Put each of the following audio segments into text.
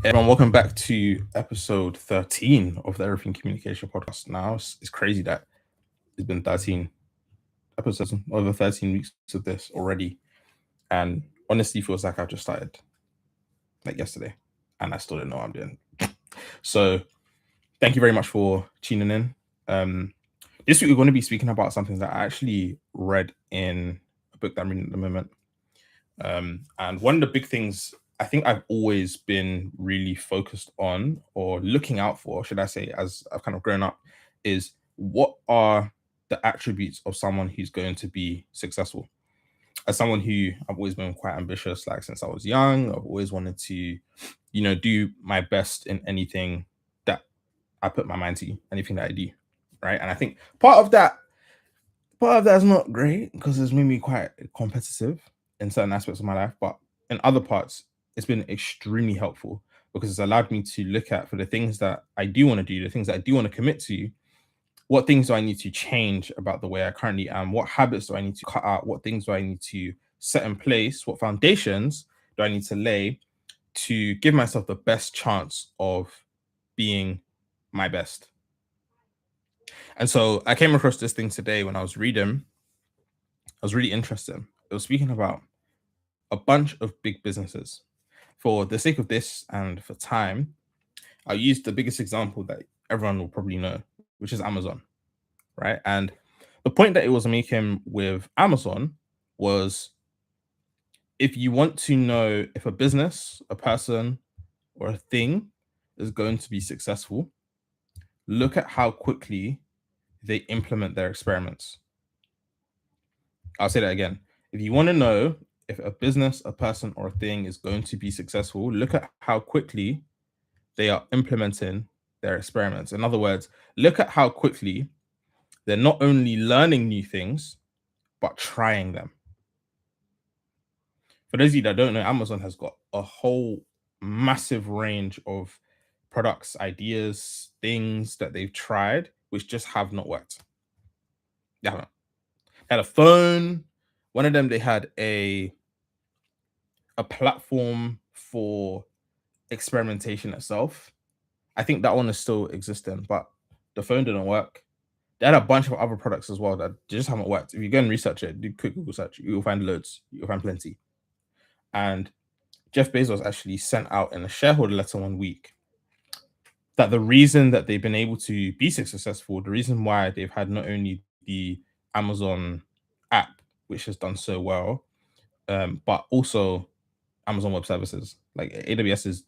Everyone, welcome back to episode 13 of the Everything Communication podcast. Now, it's crazy that it's been 13 episodes, over 13 weeks of this already. And honestly, feels like I just started like yesterday and I still don't know what I'm doing. So, thank you very much for tuning in. This week, we're going to be speaking about something that I actually read in a book that I'm reading at the moment. And one of the big things I think I've always been really focused on or looking out for, should I say, as I've kind of grown up, is what are the attributes of someone who's going to be successful? As someone who I've always been quite ambitious, like since I was young, I've always wanted to, do my best in anything that I put my mind to, anything that I do. Right. And I think part of that is not great because it's made me quite competitive in certain aspects of my life, but in other parts, it's been extremely helpful because it's allowed me to look at for the things that I do want to do, the things that I do want to commit to, what things do I need to change about the way I currently am? What habits do I need to cut out? What things do I need to set in place? What foundations do I need to lay to give myself the best chance of being my best? And so I came across this thing today when I was reading. I was really interested. It was speaking about a bunch of big businesses. For the sake of this and for time, I'll use the biggest example that everyone will probably know, which is Amazon, right? And the point that it was making with Amazon was if you want to know if a business, a person, or a thing is going to be successful, look at how quickly they implement their experiments. I'll say that again. If you want to know if a business, a person, or a thing is going to be successful, look at how quickly they are implementing their experiments. In other words, look at how quickly they're not only learning new things, but trying them. For those of you that don't know, Amazon has got a whole massive range of products, ideas, things that they've tried, which just have not worked. They haven't. They had a phone. One of them, they had a platform for experimentation itself. I think that one is still existing, but the phone didn't work. They had a bunch of other products as well that just haven't worked. If you go and research it, do quick Google search, you'll find loads. You'll find plenty. And Jeff Bezos actually sent out in a shareholder letter one week that the reason that they've been able to be successful, the reason why they've had not only the Amazon app, which has done so well, but also Amazon Web Services. Like AWS is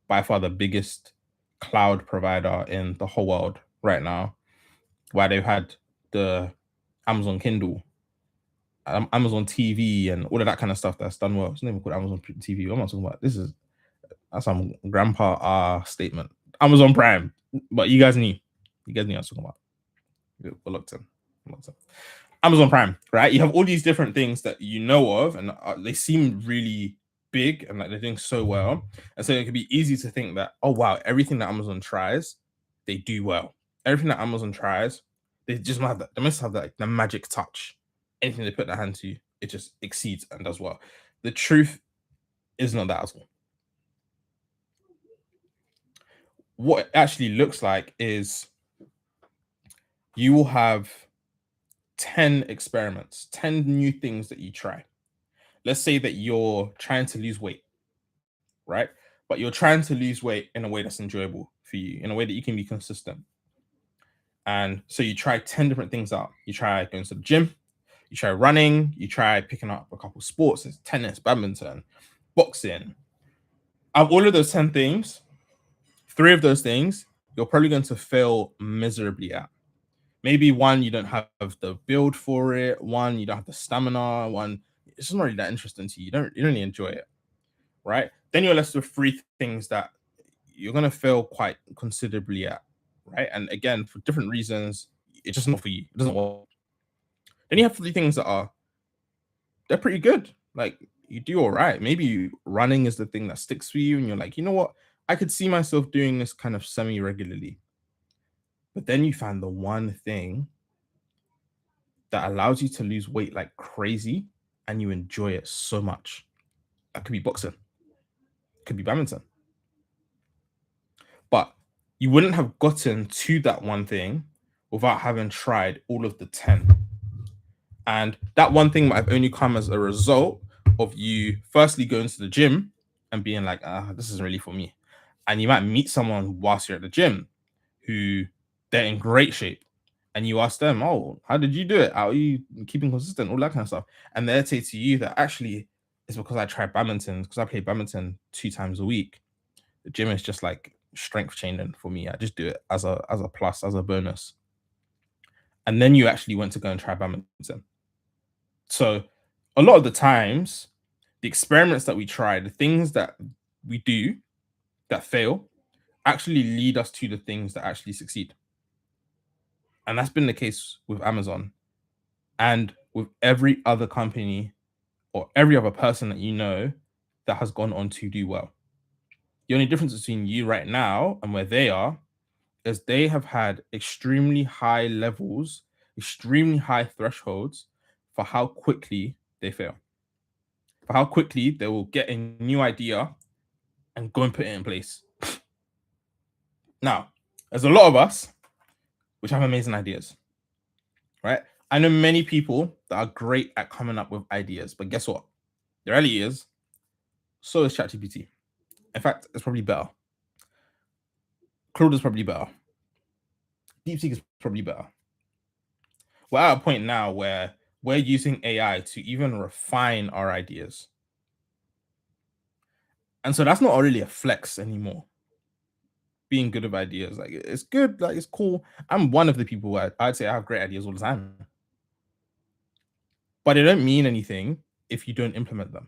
by far the biggest cloud provider in the whole world right now, where they've had the Amazon Kindle, Amazon TV, and all of that kind of stuff that's done well. It's not even called Amazon TV. What am I talking about? That's some grandpa statement. Amazon Prime, but you guys knew. You guys knew what I was talking about. We're locked in. Amazon Prime, right? You have all these different things that you know of, and they seem really big and like they're doing so well. And so it could be easy to think that, oh wow, everything that Amazon tries, they do well. Everything that Amazon tries, they just have that. They must have that like, the magic touch. Anything they put their hand to, it just exceeds and does well. The truth is not that at all. What it actually looks like is you will have 10 experiments, 10 new things that you try. Let's say that you're trying to lose weight, right? But you're trying to lose weight in a way that's enjoyable for you, in a way that you can be consistent. And so you try 10 different things out. You try going to the gym, you try running, you try picking up a couple sports, there's tennis, badminton, boxing. Out of all of those 10 things, 3 of those things you're probably going to fail miserably at. Maybe one, you don't have the build for it. One, you don't have the stamina. One, it's just not really that interesting to you. You don't really enjoy it, right? Then you're left with 3 things that you're gonna fail quite considerably at, right? And again, for different reasons, it's just not for you. It doesn't work. Then you have 3 things that they're pretty good. Like you do all right. Maybe running is the thing that sticks for you, and you're like, you know what? I could see myself doing this kind of semi regularly. But then you find the one thing that allows you to lose weight like crazy and you enjoy it so much. That could be boxing, could be badminton, you wouldn't have gotten to that one thing without having tried all of the 10. And that one thing might have only come as a result of you firstly going to the gym and being like, this isn't really for me. And you might meet someone whilst you're at the gym who they're in great shape. And you ask them, oh, how did you do it? How are you keeping consistent? All that kind of stuff. And they'll say to you that actually it's because I tried badminton, because I play badminton 2 times a week. The gym is just like strength training for me. I just do it as a plus, as a bonus. And then you actually went to go and try badminton. So a lot of the times, the experiments that we try, the things that we do that fail, actually lead us to the things that actually succeed. And that's been the case with Amazon and with every other company or every other person that you know that has gone on to do well. The only difference between you right now and where they are is they have had extremely high levels, extremely high thresholds for how quickly they fail, for how quickly they will get a new idea and go and put it in place. Now, there's a lot of us which have amazing ideas, right? I know many people that are great at coming up with ideas, but guess what? The reality is, so is ChatGPT. In fact, it's probably better. Claude is probably better. DeepSeek is probably better. We're at a point now where we're using AI to even refine our ideas. And so that's not really a flex anymore. Being good with ideas, like it's good, like it's cool. I'm one of the people where I'd say I have great ideas all the time, but they don't mean anything if you don't implement them.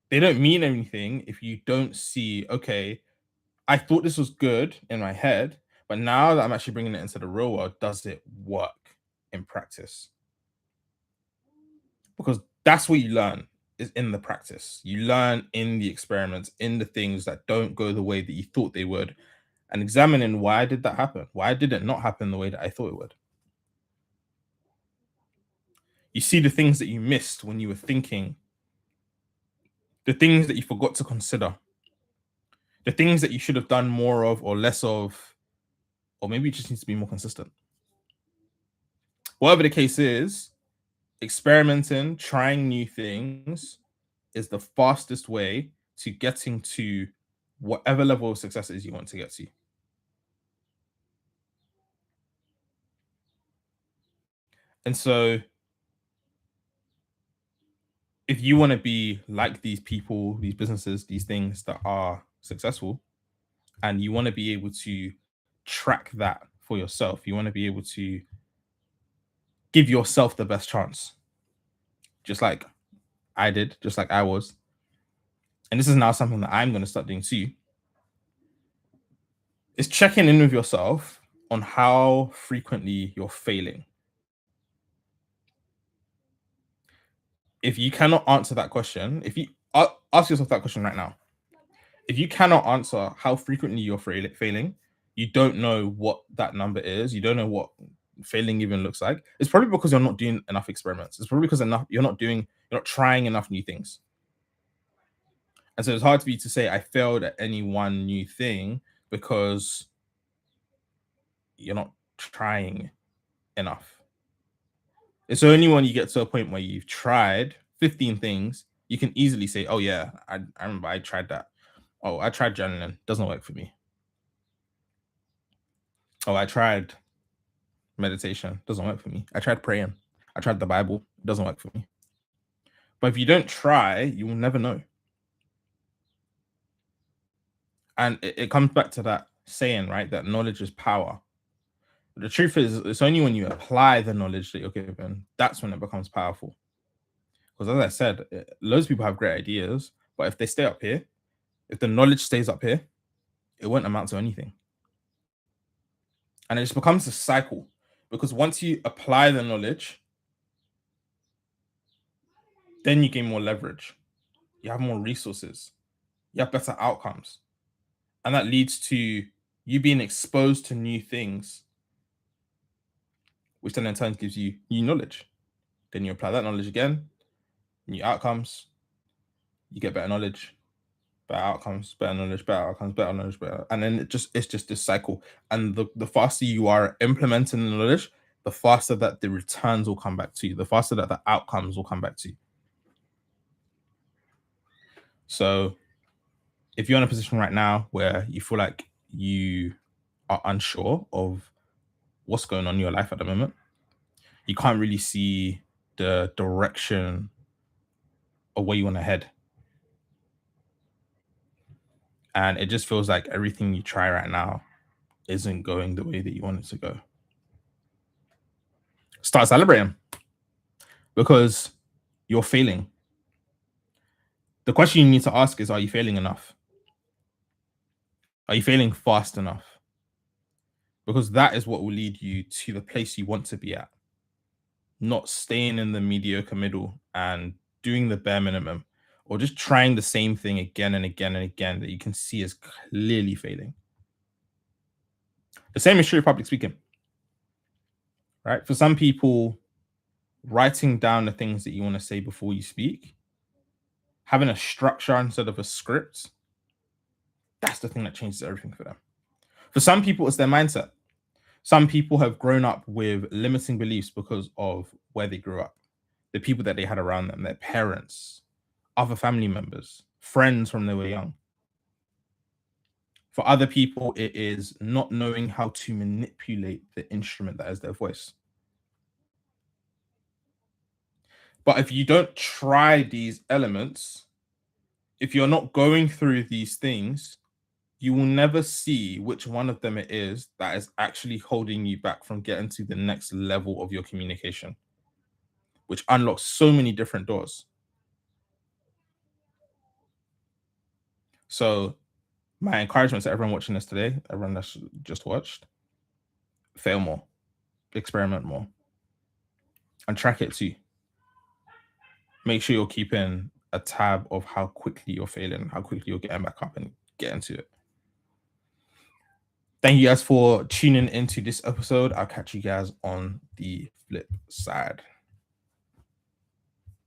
They don't mean anything if you don't see, okay, I thought this was good in my head, but now that I'm actually bringing it into the real world, does it work in practice? Because that's what you learn is in the practice. You learn in the experiments, in the things that don't go the way that you thought they would, and examining why did that happen? Why did it not happen the way that I thought it would? You see the things that you missed when you were thinking, the things that you forgot to consider, the things that you should have done more of or less of, or maybe you just need to be more consistent. Whatever the case is, experimenting, trying new things is the fastest way to getting to whatever level of success it is you want to get to. And so, if you want to be like these people, these businesses, these things that are successful, and you want to be able to track that for yourself, you want to be able to give yourself the best chance, just like I did, just like I was. And this is now something that I'm going to start doing too. Is checking in with yourself on how frequently you're failing. If you cannot answer that question, if you ask yourself that question right now, if you cannot answer how frequently you're failing, you don't know what that number is, you don't know what failing even looks like, it's probably because you're not doing enough experiments. It's probably because you're not trying enough new things. And so it's hard for you to say I failed at any one new thing because you're not trying enough. It's only when you get to a point where you've tried 15 things, you can easily say, oh yeah, I remember I tried that. Oh, I tried journaling, doesn't work for me. Oh, I tried meditation, doesn't work for me. I tried praying, I tried the Bible, doesn't work for me. But if you don't try, you will never know. And it comes back to that saying, right? That knowledge is power. The truth is, it's only when you apply the knowledge that you're given, that's when it becomes powerful. Because as I said, loads of people have great ideas, but if they stay up here, if the knowledge stays up here, it won't amount to anything. And it just becomes a cycle. Because once you apply the knowledge, then you gain more leverage. You have more resources. You have better outcomes. And that leads to you being exposed to new things, which then in turn gives you new knowledge. Then you apply that knowledge again, new outcomes, you get better knowledge, better outcomes, better knowledge, better outcomes, better knowledge, better. And then it's just this cycle. And the faster you are implementing the knowledge, the faster that the returns will come back to you, the faster that the outcomes will come back to you. So if you're in a position right now where you feel like you are unsure of what's going on in your life at the moment, you can't really see the direction of where you want to head. And it just feels like everything you try right now isn't going the way that you want it to go. Start celebrating because you're failing. The question you need to ask is, are you failing enough? Are you failing fast enough? Because that is what will lead you to the place you want to be at, not staying in the mediocre middle and doing the bare minimum or just trying the same thing again and again and again that you can see is clearly failing. The same is true of public speaking, right? For some people, writing down the things that you want to say before you speak, having a structure instead of a script, that's the thing that changes everything for them. For some people, it's their mindset. Some people have grown up with limiting beliefs because of where they grew up, the people that they had around them, their parents, other family members, friends from they were young. For other people, it is not knowing how to manipulate the instrument that is their voice. But if you don't try these elements, if you're not going through these things, you will never see which one of them it is that is actually holding you back from getting to the next level of your communication, which unlocks so many different doors. So my encouragement to everyone watching this today, everyone that's just watched, fail more, experiment more, and track it too. Make sure you're keeping a tab of how quickly you're failing, how quickly you're getting back up and get into it. Thank you guys for tuning into this episode. I'll catch you guys on the flip side.